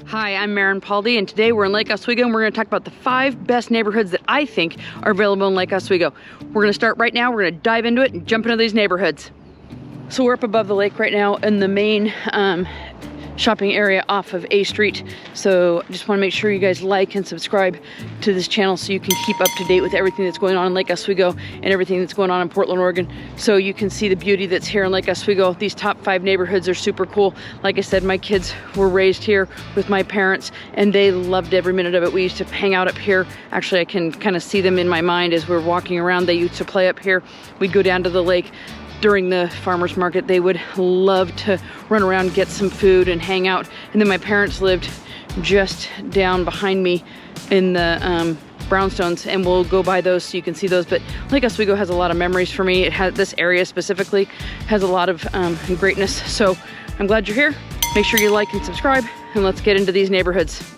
Hi, I'm Maren Paldi, and today we're in Lake Oswego, and we're going to talk about the 5 best neighborhoods that I think are available in Lake Oswego. We're going to start right now. We're going to dive into it and jump into these neighborhoods. So we're up above the lake right now in the main shopping area off of A Street. So I just want to make sure you guys like and subscribe to this channel so you can keep up to date with everything that's going on in Lake Oswego and everything that's going on in Portland, Oregon. So you can see the beauty that's here in Lake Oswego. These top 5 neighborhoods are super cool. Like I said, my kids were raised here with my parents and they loved every minute of it. We used to hang out up here. Actually, I can kind of see them in my mind as we're walking around. They used to play up here. We'd go down to the lake during the farmer's market. They would love to run around, get some food and hang out. And then my parents lived just down behind me in the brownstones, and we'll go by those so you can see those. But Lake Oswego has a lot of memories for me. It has, this area specifically has a lot of greatness. So I'm glad you're here. Make sure you like and subscribe, and let's get into these neighborhoods.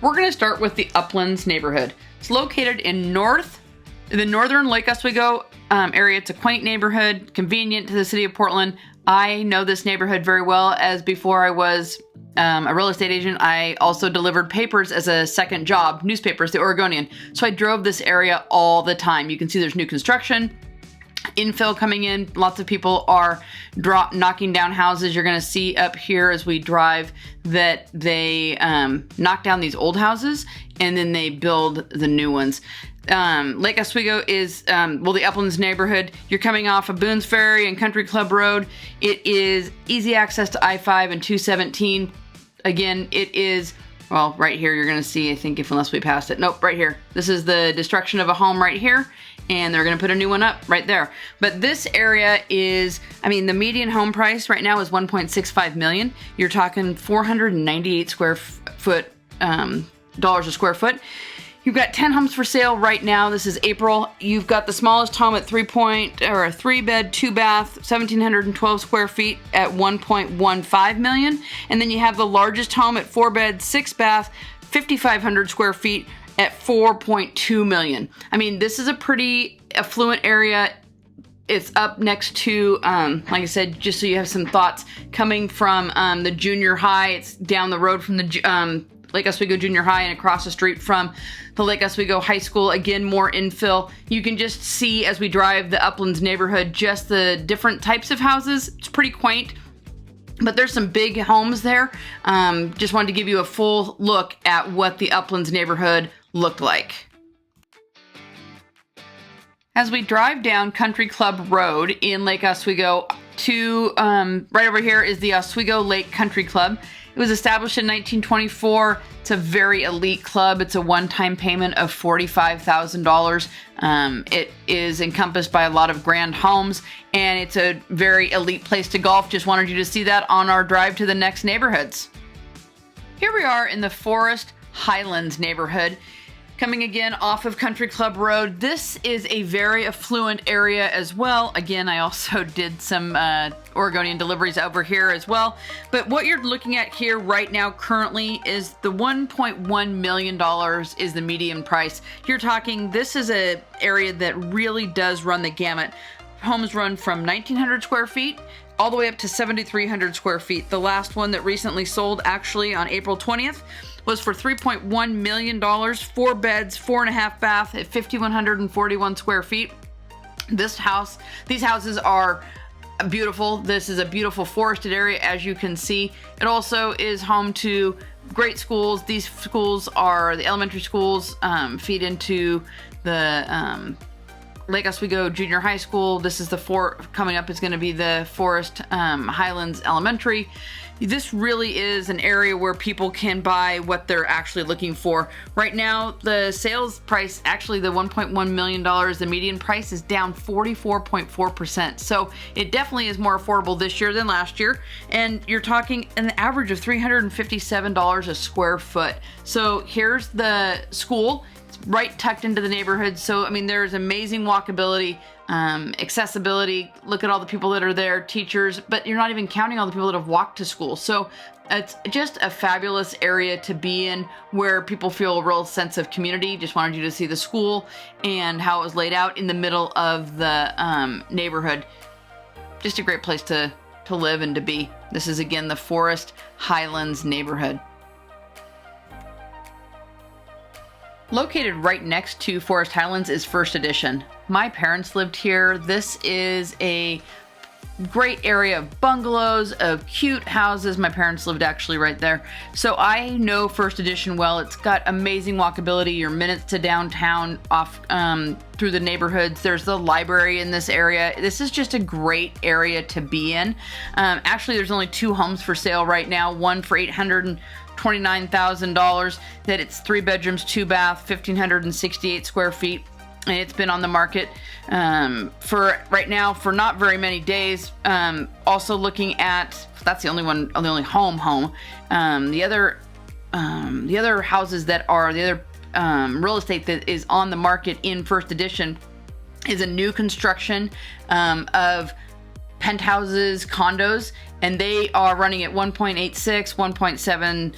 We're gonna start with the Uplands neighborhood. It's located in the northern Lake Oswego area. It's a quaint neighborhood, convenient to the city of Portland. I know this neighborhood very well, as before I was a real estate agent, I also delivered papers as a second job, newspapers, the Oregonian. So I drove this area all the time. You can see there's new construction, infill coming in. Lots of people are knocking down houses. You're gonna see up here as we drive that they knock down these old houses and then they build the new ones. Lake Oswego is, the Uplands neighborhood. You're coming off of Boone's Ferry and Country Club Road. It is easy access to I-5 and 217. Again, it is, well, right here you're gonna see, I think, unless we passed it. Nope, right here. This is the destruction of a home right here, and they're gonna put a new one up right there. But this area is, I mean, the median home price right now is $1.65 million. You're talking 498 dollars a square foot. You've got 10 homes for sale right now. This is April. You've got the smallest home at a 3-bed, 2-bath, 1,712 square feet at $1.15 million. And then you have the largest home at 4-bed, 6-bath, 5,500 square feet at $4.2 million. I mean, this is a pretty affluent area. It's up next to, like I said, just so you have some thoughts, coming from the junior high. It's down the road from the Lake Oswego Junior High and across the street from the Lake Oswego High School. Again, more infill. You can just see as we drive the Uplands neighborhood, just the different types of houses. It's pretty quaint, but there's some big homes there. Just wanted to give you a full look at what the Uplands neighborhood looked like. As we drive down Country Club Road in Lake Oswego to, right over here is the Oswego Lake Country Club. It was established in 1924. It's a very elite club. It's a one-time payment of $45,000. It is encompassed by a lot of grand homes, and it's a very elite place to golf. Just wanted you to see that on our drive to the next neighborhoods. Here we are in the Forest Highlands neighborhood, coming again off of Country Club Road. This is a very affluent area as well. Again, I also did some Oregonian deliveries over here as well. But what you're looking at here right now currently is the $1.1 million is the median price. You're talking, this is an area that really does run the gamut. Homes run from 1,900 square feet all the way up to 7,300 square feet. The last one that recently sold, actually on April 20th, was for $3.1 million, 4 beds, 4.5 bath at 5,141 square feet. These houses are beautiful. This is a beautiful forested area, as you can see. It also is home to great schools. These schools are the elementary schools, feed into the Lake Oswego Junior High School. This is coming up is going to be the Forest Highlands Elementary. This really is an area where people can buy what they're actually looking for. Right now, the sales price, actually the $1.1 million, the median price is down 44.4%. So it definitely is more affordable this year than last year. And you're talking an average of $357 a square foot. So here's the school. It's right tucked into the neighborhood. So, I mean, there's amazing walkability, accessibility. Look at all the people that are there, teachers, but you're not even counting all the people that have walked to school. So it's just a fabulous area to be in, where people feel a real sense of community. Just wanted you to see the school and how it was laid out in the middle of the neighborhood. Just a great place to to live and to be. This is again the Forest Highlands neighborhood. Located right next to Forest Highlands is First Edition. My parents lived here. This is a great area of bungalows, of cute houses. My parents lived actually right there. So I know First Edition well. It's got amazing walkability. You're minutes to downtown off through the neighborhoods. There's the library in this area. This is just a great area to be in. Actually, there's only 2 homes for sale right now. One for $829,000. That it's 3 bedrooms, 2 bath, 1,568 square feet. And it's been on the market for right now for not very many days. Also looking at, that's the only home. The other houses that are the other real estate that is on the market in First Edition is a new construction of penthouses, condos, and they are running at 1.86, 1.7,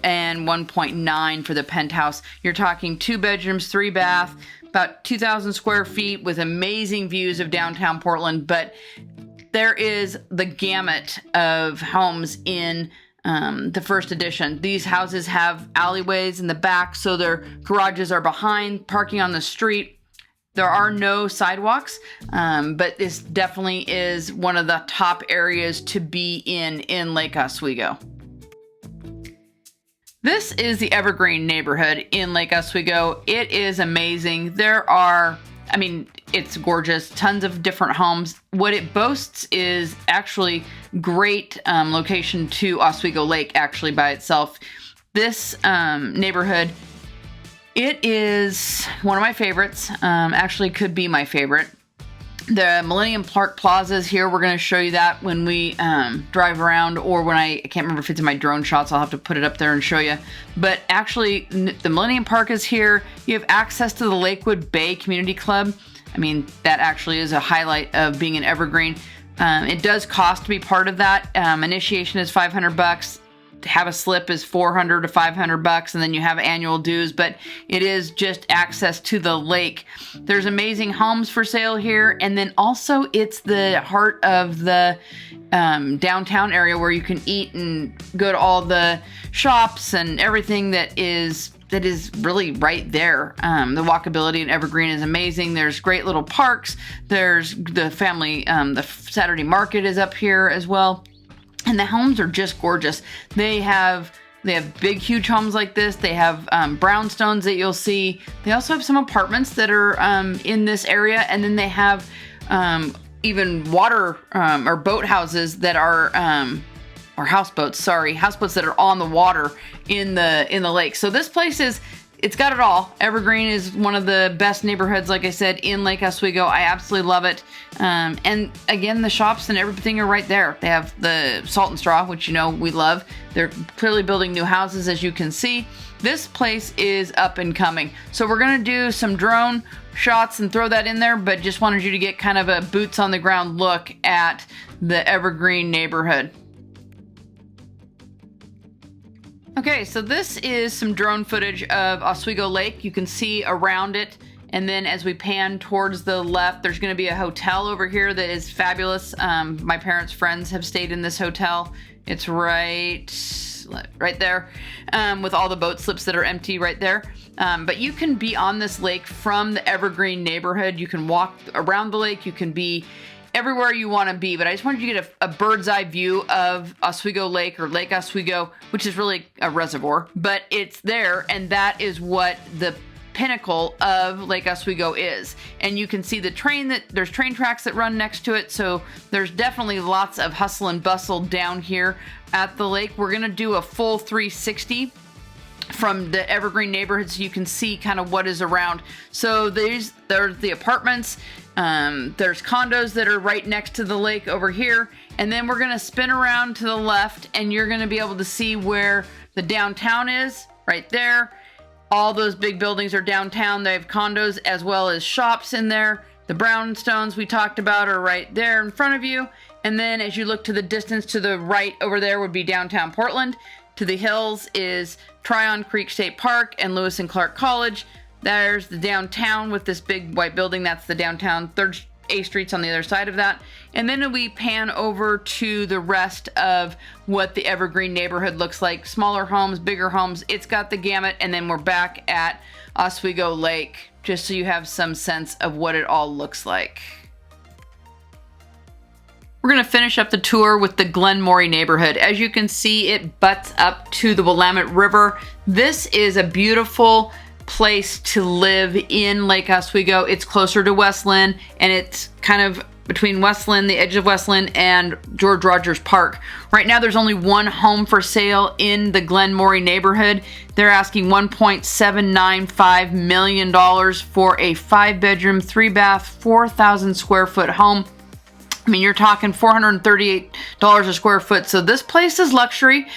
and 1.9 for the penthouse. You're talking 2 bedrooms, 3 bath, about 2,000 square feet with amazing views of downtown Portland. But there is the gamut of homes in the First Edition. These houses have alleyways in the back, so their garages are behind, parking on the street. There are no sidewalks, but this definitely is one of the top areas to be in Lake Oswego. This is the Evergreen neighborhood in Lake Oswego. It is amazing. It's gorgeous. Tons of different homes. What it boasts is actually great location to Oswego Lake actually by itself. This neighborhood, it is one of my favorites. Actually could be my favorite. The Millennium Park Plaza is here. We're going to show you that when we drive around, or when I can't remember if it's in my drone shots. I'll have to put it up there and show you. But actually, the Millennium Park is here. You have access to the Lakewood Bay Community Club. That actually is a highlight of being an Evergreen. It does cost to be part of that. Initiation is $500. To have a slip is $400 to $500, and then you have annual dues, but it is just access to the lake. There's amazing homes for sale here, and then also it's the heart of the downtown area where you can eat and go to all the shops and everything that is really right there. The walkability in Evergreen is amazing. There's great little parks. There's the family, the Saturday market is up here as well. And the homes are just gorgeous. They have big, huge homes like this. They have brownstones that you'll see. They also have some apartments that are in this area. And then they have even water or boat houses that are, or houseboats that are on the water in the lake. So this place it's got it all. Evergreen is one of the best neighborhoods, like I said, in Lake Oswego. I absolutely love it. And again, the shops and everything are right there. They have the Salt and Straw, which we love. They're clearly building new houses, as you can see. This place is up and coming. So we're going to do some drone shots and throw that in there, but just wanted you to get kind of a boots on the ground look at the Evergreen neighborhood. Okay, so this is some drone footage of Oswego Lake. You can see around it, and then as we pan towards the left, there's going to be a hotel over here that is fabulous. My parents' friends have stayed in this hotel. It's right there, with all the boat slips that are empty right there. But you can be on this lake from the Evergreen neighborhood. You can walk around the lake. You can be everywhere you want to be, but I just wanted you to get a bird's eye view of Oswego Lake, or Lake Oswego, which is really a reservoir, but it's there, and that is what the pinnacle of Lake Oswego is. And you can see there's train tracks that run next to it, so there's definitely lots of hustle and bustle down here at the lake. We're gonna do a full 360 from the Evergreen neighborhood so you can see kind of what is around. So there's the apartments. There's condos that are right next to the lake over here, and then we're gonna spin around to the left, and you're gonna be able to see where the downtown is right there. All those big buildings are downtown. They have condos as well as shops in there. The brownstones we talked about are right there in front of you, and then as you look to the distance to the right over there would be downtown Portland. To the hills is Tryon Creek State Park and Lewis and Clark College. There's the downtown with this big white building. That's the downtown A streets on the other side of that. And then we pan over to the rest of what the Evergreen neighborhood looks like. Smaller homes, bigger homes, it's got the gamut. And then we're back at Oswego Lake, just so you have some sense of what it all looks like. We're gonna finish up the tour with the Glenmorey neighborhood. As you can see, it butts up to the Willamette River. This is a beautiful place to live in Lake Oswego. It's closer to Westland, and it's kind of between Westland, the edge of Westland, and George Rogers Park. Right now there's only one home for sale in the Glenmorey neighborhood. They're asking $1.795 million for a 5-bedroom, 3-bath, 4,000 square foot home. I mean, you're talking $438 a square foot. So this place is luxury.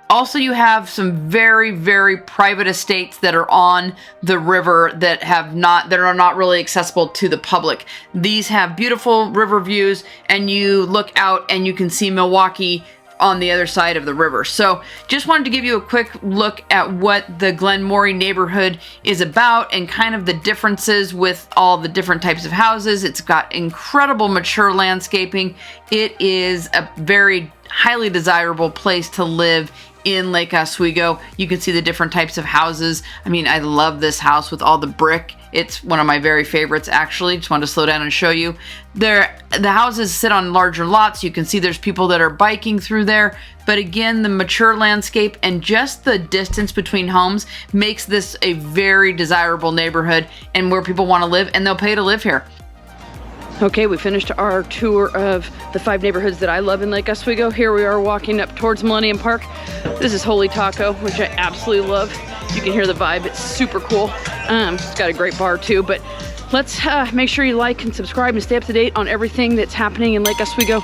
Also, you have some very, very private estates that are on the river that are not really accessible to the public. These have beautiful river views, and you look out and you can see Milwaukee on the other side of the river. So just wanted to give you a quick look at what the Glenmorey neighborhood is about and kind of the differences with all the different types of houses. It's got incredible mature landscaping. It is a very highly desirable place to live in Lake Oswego. You can see the different types of houses. I mean, I love this house with all the brick. It's one of my very favorites, actually. Just wanted to slow down and show you. The houses sit on larger lots. You can see there's people that are biking through there. But again, the mature landscape and just the distance between homes makes this a very desirable neighborhood and where people want to live, and they'll pay to live here. Okay, we finished our tour of the 5 neighborhoods that I love in Lake Oswego. Here we are walking up towards Millennium Park. This is Holy Taco, which I absolutely love. You can hear the vibe, it's super cool. It's got a great bar too, but let's make sure you like and subscribe and stay up to date on everything that's happening in Lake Oswego.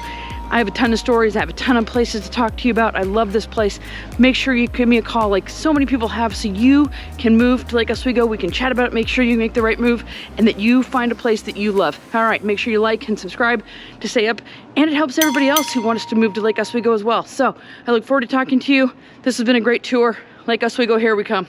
I have a ton of stories, I have a ton of places to talk to you about. I love this place. Make sure you give me a call like so many people have, so you can move to Lake Oswego. We can chat about it, make sure you make the right move, and that you find a place that you love. All right, make sure you like and subscribe to stay up, and it helps everybody else who wants to move to Lake Oswego as well. So I look forward to talking to you. This has been a great tour. Lake Oswego, here we come.